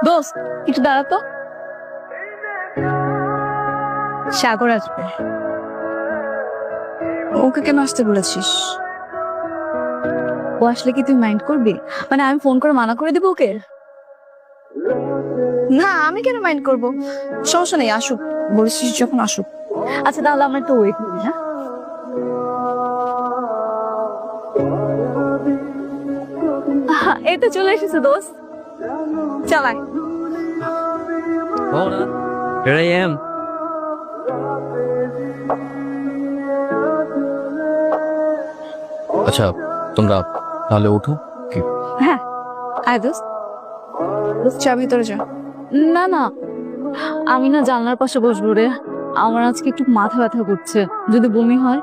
দোস্ত একটু দাঁড়া তো। সাগর আসবে। ওকে কেন আসতে বলেছিস? ও আসলে কি তুই মাইন্ড করবি? মানে আমি ফোন করে মানা করে দেবো ওকে? না, আমি কেন মাইন্ড করবো? সমস্যা নেই, আসুক। বলেছিস যখন আসুক। আচ্ছা তাহলে আমরা একটু ওয়েট করি। হ্যাঁ, এই তো চলে এসেছে দোস্ত। চালাই। Mona, here I am. আচ্ছা তোমরা তাহলে ওঠো কি? হ্যাঁ আয় দোস্ত। দোস্ত চা ভিতরে যা। না না, আমি না জানলার পাশে বসবো রে। আমার আজকে একটু মাথা ব্যথা করছে, যদি বমি হয়।